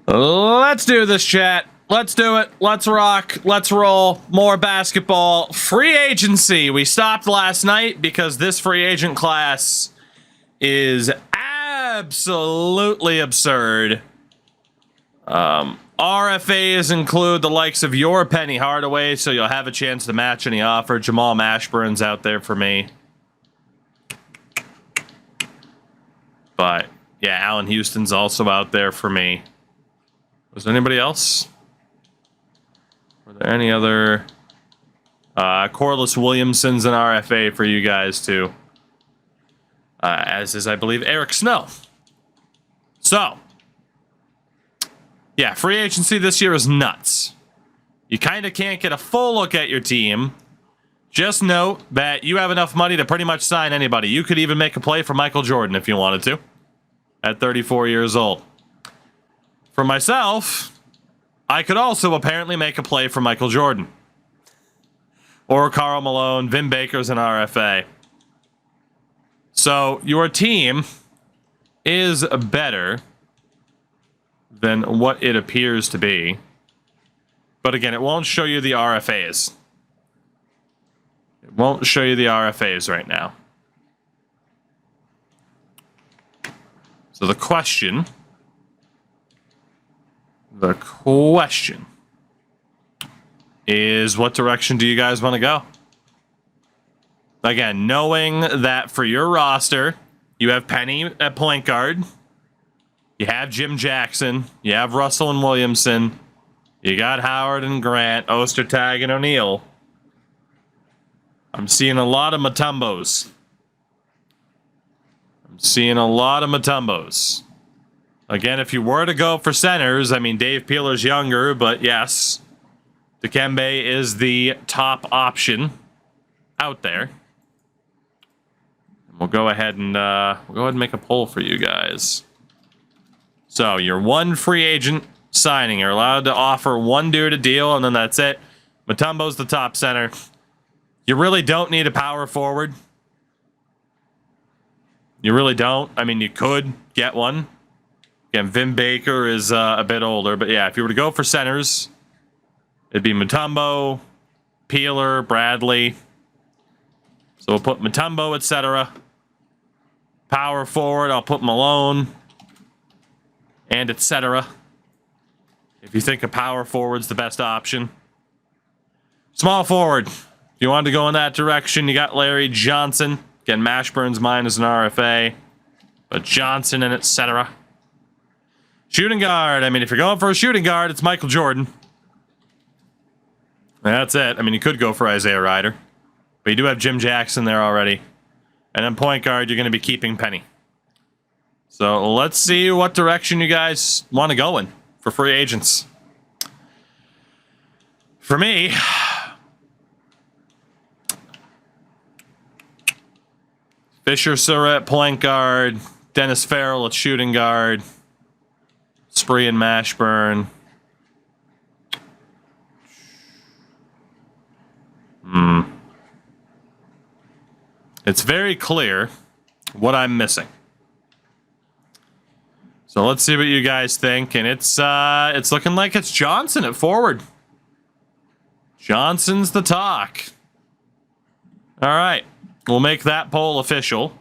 Let's do this, chat. Let's do it. Let's rock. Let's roll. More basketball. Free agency. We stopped last night because this free agent class is absolutely absurd. RFAs include the likes of your Penny Hardaway, so you'll have a chance to match any offer. Jamal Mashburn's out there for me. But, yeah, Allen Houston's also out there for me. Was there anybody else? Were there any other... Corliss Williamson's an RFA for you guys, too. As is, I believe, Eric Snow. So... yeah, free agency this year is nuts. You kind of can't get a full look at your team. Just note that you have enough money to pretty much sign anybody. You could even make a play for Michael Jordan if you wanted to. At 34 years old. For myself, I could also apparently make a play for Michael Jordan. Or Karl Malone. Vin Baker's an RFA. So, your team is better than what it appears to be. But again, it won't show you the RFAs. It won't show you the RFAs right now. So the question is, what direction do you guys want to go? Again, knowing that for your roster, you have Penny at point guard. You have Jim Jackson. You have Russell and Williamson. You got Howard and Grant, Ostertag and O'Neal. I'm seeing a lot of Mutombos. Again, if you were to go for centers, I mean, Dave Peeler's younger, but yes, Dikembe is the top option out there. We'll go ahead and make a poll for you guys. So, you're one free agent signing. You're allowed to offer one dude a deal, and then that's it. Mutombo's the top center. You really don't need a power forward. You really don't. I mean, you could get one. Again, Vin Baker is a bit older, but yeah, if you were to go for centers, it'd be Mutombo, Peeler, Bradley. So we'll put Mutombo, etc. Power forward, I'll put Malone. And etc. If you think a power forward's the best option. Small forward. If you wanted to go in that direction, you got Larry Johnson. Again, Mashburn's mine is an RFA. But Johnson and etc. Shooting guard. I mean, if you're going for a shooting guard, it's Michael Jordan. And that's it. I mean, you could go for Isaiah Ryder. But you do have Jim Jackson there already. And then point guard, you're going to be keeping Penny. So let's see what direction you guys want to go in for free agents. For me, Fisher Surratt at point guard, Dennis Farrell at shooting guard, Spree and Mashburn. It's very clear what I'm missing. So let's see what you guys think, and it's looking like it's Johnson at forward. Johnson's the talk. All right, we'll make that poll official.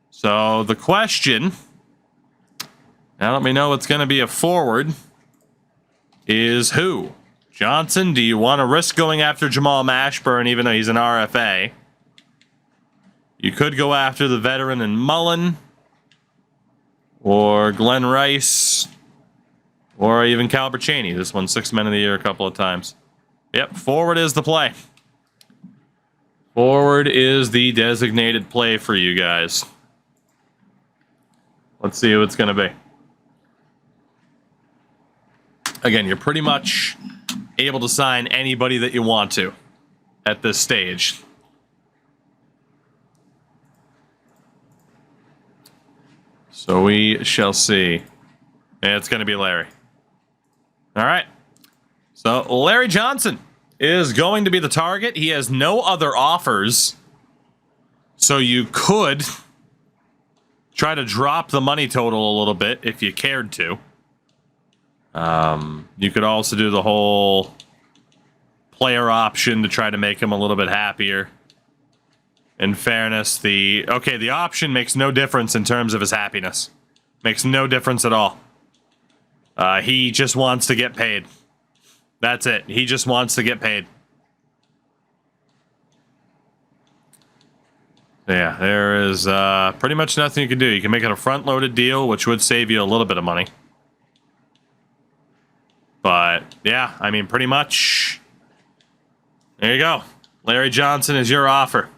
So the question, now let me know it's going to be a forward, is who? Johnson, do you want to risk going after Jamal Mashburn even though he's an RFA? You could go after the veteran in Mullen. Or Glenn Rice. Or even Calbert Chaney. This won 6 Men of the Year a couple of times. Yep, forward is the play. Forward is the designated play for you guys. Let's see who it's going to be. Again, you're pretty much able to sign anybody that you want to at this stage. So we shall see. And it's going to be Larry. All right. So Larry Johnson is going to be the target. He has no other offers. So you could try to drop the money total a little bit if you cared to. You could also do the whole player option to try to make him a little bit happier. In fairness, the option makes no difference in terms of his happiness. Makes no difference at all. He just wants to get paid. That's it. He just wants to get paid. Yeah, there is pretty much nothing you can do. You can make it a front-loaded deal, which would save you a little bit of money. But, yeah, I mean, pretty much. There you go. Larry Johnson is your offer.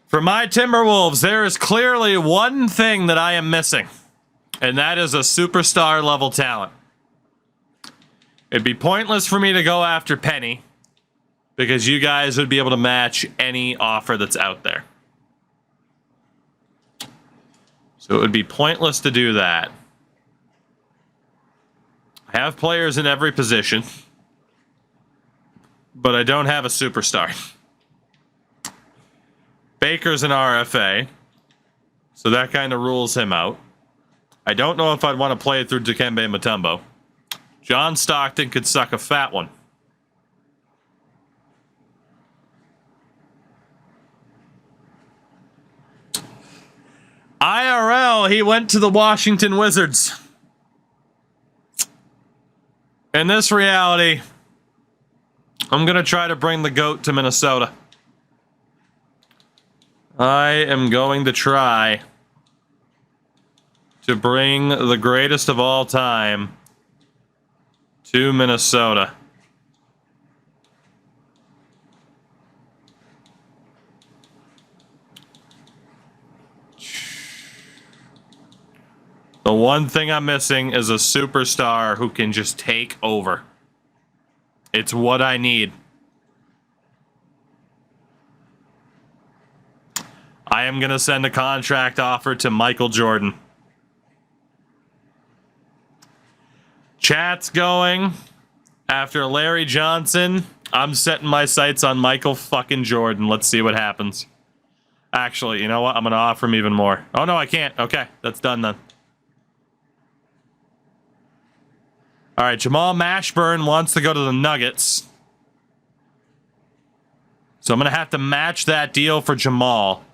For my Timberwolves, there is clearly one thing that I am missing, and that is a superstar-level talent. It'd be pointless for me to go after Penny, because you guys would be able to match any offer that's out there. So it would be pointless to do that. I have players in every position, but I don't have a superstar. Baker's an RFA, so that kind of rules him out. I don't know if I'd want to play it through Dikembe Mutombo. John Stockton could suck a fat one. IRL, he went to the Washington Wizards. In this reality, I'm going to try to bring the GOAT to Minnesota. I am going to try to bring the greatest of all time to Minnesota. The one thing I'm missing is a superstar who can just take over. It's what I need. I am going to send a contract offer to Michael Jordan. Chat's going after Larry Johnson. I'm setting my sights on Michael fucking Jordan. Let's see what happens. Actually, you know what? I'm going to offer him even more. Oh, no, I can't. Okay, that's done then. All right, Jamal Mashburn wants to go to the Nuggets. So I'm going to have to match that deal for Jamal.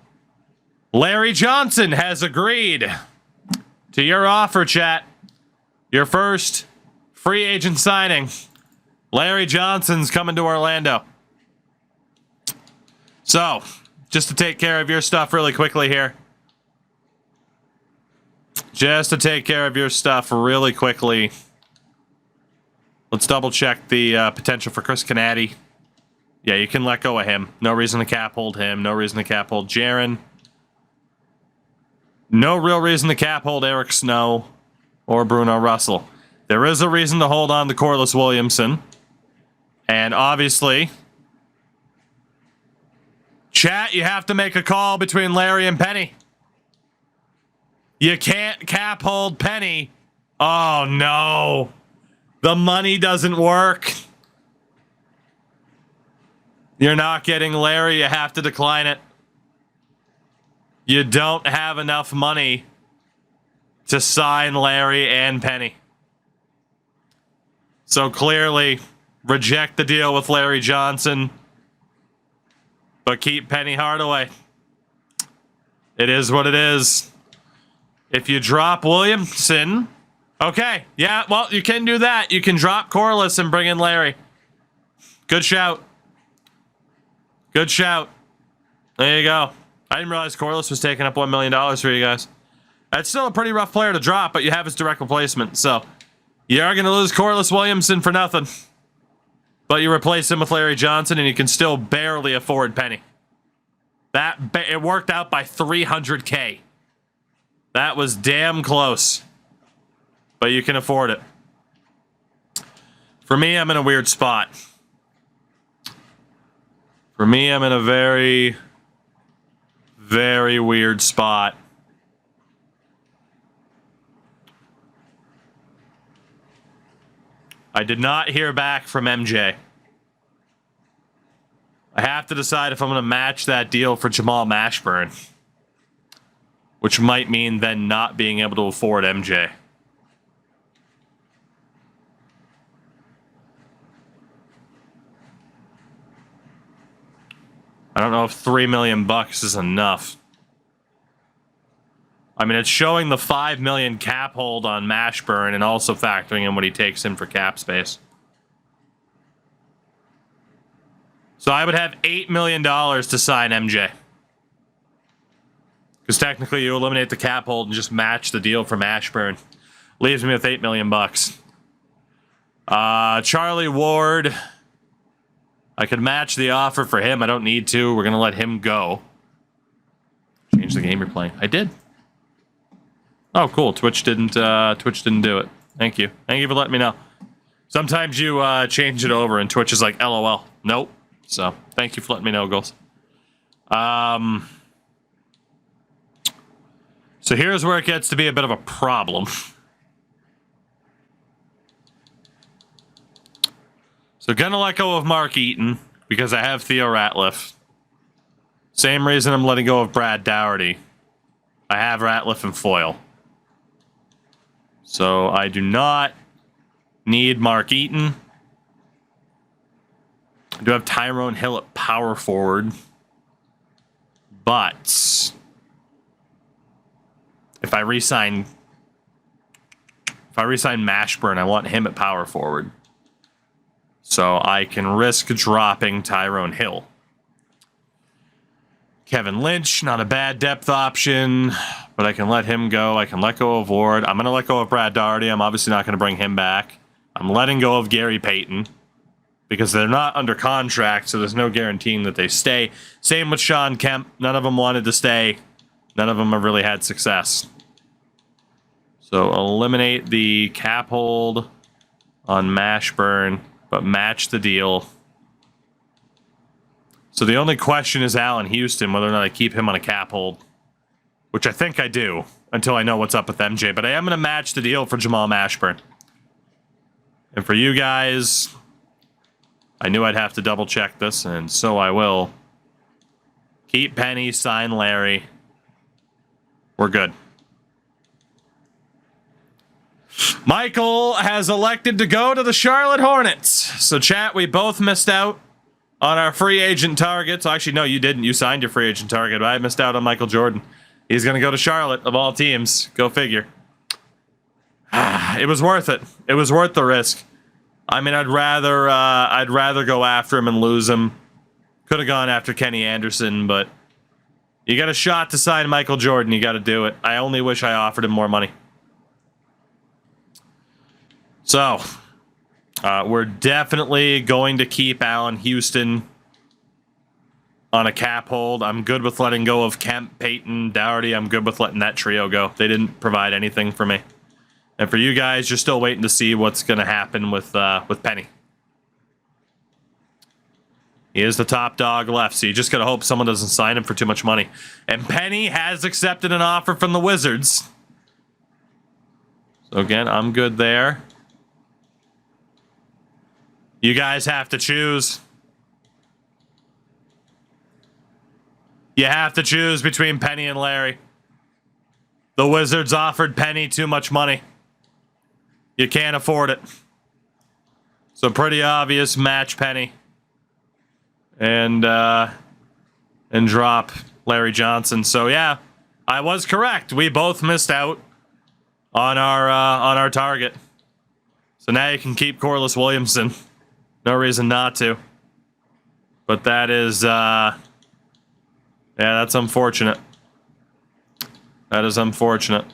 Larry Johnson has agreed to your offer, chat. Your first free agent signing. Larry Johnson's coming to Orlando. So, just to take care of your stuff really quickly here. Just to take care of your stuff really quickly. Let's double check the potential for Chris Canady. Yeah, you can let go of him. No reason to cap hold him. No reason to cap hold Jaren. No real reason to cap hold Eric Snow or Bruno Russell. There is a reason to hold on to Corliss Williamson. And obviously, chat, you have to make a call between Larry and Penny. You can't cap hold Penny. Oh, no. The money doesn't work. You're not getting Larry. You have to decline it. You don't have enough money to sign Larry and Penny. So clearly, reject the deal with Larry Johnson, but keep Penny Hardaway. It is what it is. If you drop Williamson, okay, yeah, well, you can do that. You can drop Corliss and bring in Larry. Good shout. Good shout. There you go. I didn't realize Corliss was taking up $1 million for you guys. That's still a pretty rough player to drop, but you have his direct replacement. So you are going to lose Corliss Williamson for nothing. But you replace him with Larry Johnson, and you can still barely afford Penny. It worked out by $300K. That was damn close. But you can afford it. For me, I'm in a weird spot. For me, I'm in a very, very weird spot. I did not hear back from MJ. I have to decide if I'm going to match that deal for Jamal Mashburn, which might mean then not being able to afford MJ. I don't know if $3 million is enough. I mean, it's showing the $5 million cap hold on Mashburn and also factoring in what he takes in for cap space. So I would have $8 million to sign MJ. Because technically you eliminate the cap hold and just match the deal for Mashburn. Leaves me with $8 million. Charlie Ward. I could match the offer for him. I don't need to. We're going to let him go. Change the game you're playing. I did. Oh, cool. Twitch didn't do it. Thank you. Thank you for letting me know. Sometimes you change it over and Twitch is like, LOL. Nope. So, thank you for letting me know, Goals. So here's where it gets to be a bit of a problem. So gonna let go of Mark Eaton because I have Theo Ratliff. Same reason I'm letting go of Brad Dougherty. I have Ratliff and Foyle. So I do not need Mark Eaton. I do have Tyrone Hill at power forward. But if I re-sign Mashburn, I want him at power forward. So I can risk dropping Tyrone Hill. Kevin Lynch, not a bad depth option, but I can let him go. I can let go of Ward. I'm going to let go of Brad Dougherty. I'm obviously not going to bring him back. I'm letting go of Gary Payton because they're not under contract, so there's no guaranteeing that they stay. Same with Sean Kemp. None of them wanted to stay. None of them have really had success. So eliminate the cap hold on Mashburn, but match the deal. So the only question is Allen Houston, whether or not I keep him on a cap hold, which I think I do until I know what's up with MJ. But I am going to match the deal for Jamal Mashburn. And for you guys, I knew I'd have to double check this, and so I will. Keep Penny, sign Larry. We're good. Michael has elected to go to the Charlotte Hornets. So chat, we both missed out on our free agent targets. Actually, no, you didn't. You signed your free agent target, but I missed out on Michael Jordan. He's going to go to Charlotte, of all teams. Go figure. It was worth it. It was worth the risk. I mean, I'd rather go after him and lose him. Could have gone after Kenny Anderson, but you got a shot to sign Michael Jordan. You got to do it. I only wish I offered him more money. So, we're definitely going to keep Allen Houston on a cap hold. I'm good with letting go of Kemp, Payton, Dougherty. I'm good with letting that trio go. They didn't provide anything for me. And for you guys, you're still waiting to see what's going to happen with Penny. He is the top dog left, so you just got to hope someone doesn't sign him for too much money. And Penny has accepted an offer from the Wizards. So again, I'm good there. You guys have to choose. You have to choose between Penny and Larry. The Wizards offered Penny too much money. You can't afford it. So pretty obvious, match Penny. And drop Larry Johnson. So yeah, I was correct. We both missed out on our target. So now you can keep Corliss Williamson. No reason not to. But that is, yeah, that's unfortunate. That is unfortunate.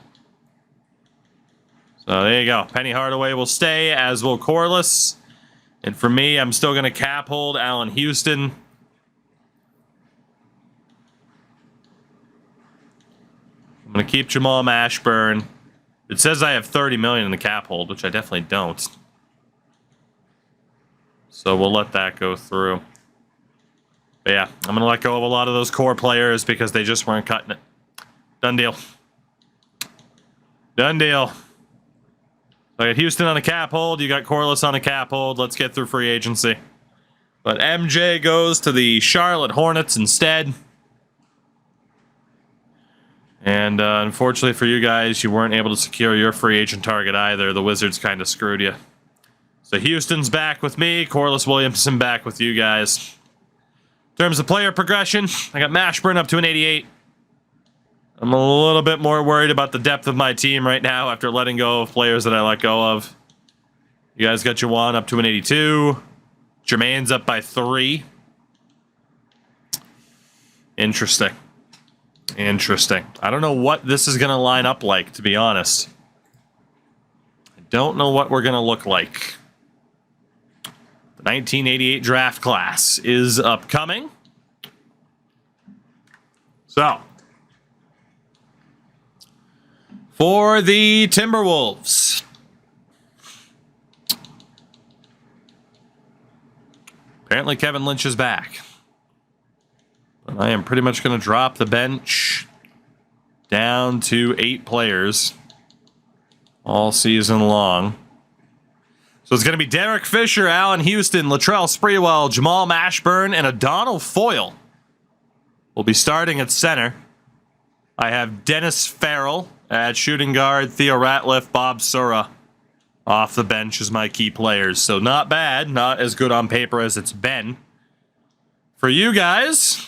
So there you go. Penny Hardaway will stay, as will Corliss. And for me, I'm still going to cap hold Allen Houston. I'm going to keep Jamal Mashburn. It says I have $30 million in the cap hold, which I definitely don't. So we'll let that go through. But yeah, I'm going to let go of a lot of those core players because they just weren't cutting it. Done deal. Done deal. So I got Houston on a cap hold. You got Corliss on a cap hold. Let's get through free agency. But MJ goes to the Charlotte Hornets instead. And unfortunately for you guys, you weren't able to secure your free agent target either. The Wizards kind of screwed you. So Houston's back with me. Corliss Williamson back with you guys. terms of player progression, I got Mashburn up to an 88. I'm a little bit more worried about the depth of my team right now after letting go of players that I let go of. You guys got Juwan up to an 82. Jermaine's up by 3. Interesting. Interesting. I don't know what this is going to line up like, to be honest. I don't know what we're going to look like. The 1988 draft class is upcoming. So, for the Timberwolves, apparently Kevin Lynch is back. But I am pretty much going to drop the bench down to 8 players all season long. So it's going to be Derek Fisher, Allen Houston, Latrell Sprewell, Jamal Mashburn, and O'Donnell Foyle will be starting at center. I have Dennis Farrell at shooting guard, Theo Ratliff, Bob Sura off the bench as my key players. So not bad, not as good on paper as it's been. For you guys,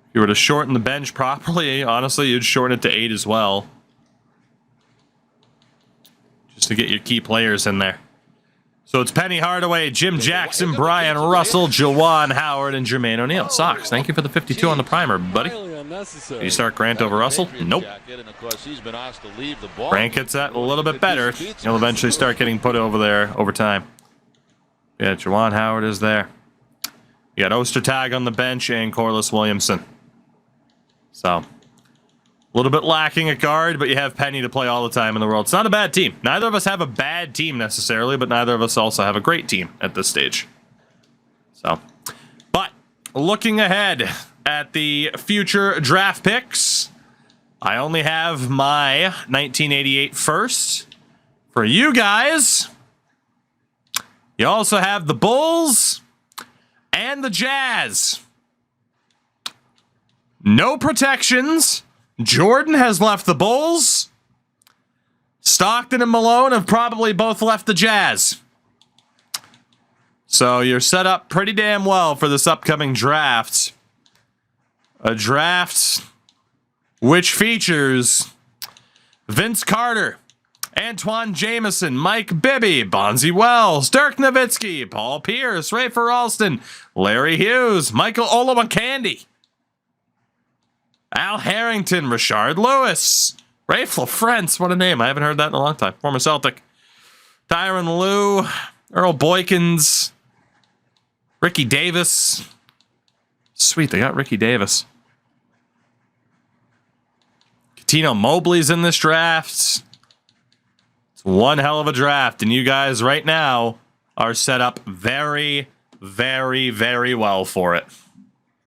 if you were to shorten the bench properly, honestly, you'd shorten it to 8 as well. Just to get your key players in there. So it's Penny Hardaway, Jim Jackson, Brian Russell, Jawan Howard, and Jermaine O'Neal. Sox, thank you for the 52 on the primer, buddy. Do you start Grant over Russell? Nope. Grant gets that a little bit better. He'll eventually start getting put over there over time. Yeah, Jawan Howard is there. You got Ostertag on the bench and Corliss Williamson. So, a little bit lacking at guard, but you have Penny to play all the time in the world. It's not a bad team. Neither of us have a bad team necessarily, but neither of us also have a great team at this stage. So, but looking ahead at the future draft picks, I only have my 1988 first. For you guys, you also have the Bulls and the Jazz. No protections. Jordan has left the Bulls. Stockton and Malone have probably both left the Jazz. So you're set up pretty damn well for this upcoming draft. A draft which features Vince Carter, Antoine Jameson, Mike Bibby, Bonzi Wells, Dirk Nowitzki, Paul Pierce, Rafer Alston, Larry Hughes, Michael Olowokandi, Al Harrington, Rashard Lewis, Rafe LaFrance, what a name. I haven't heard that in a long time. Former Celtic. Tyronn Lue, Earl Boykins, Ricky Davis. Sweet, they got Ricky Davis. Tino Mobley's in this draft. It's one hell of a draft, and you guys right now are set up very, very, very well for it.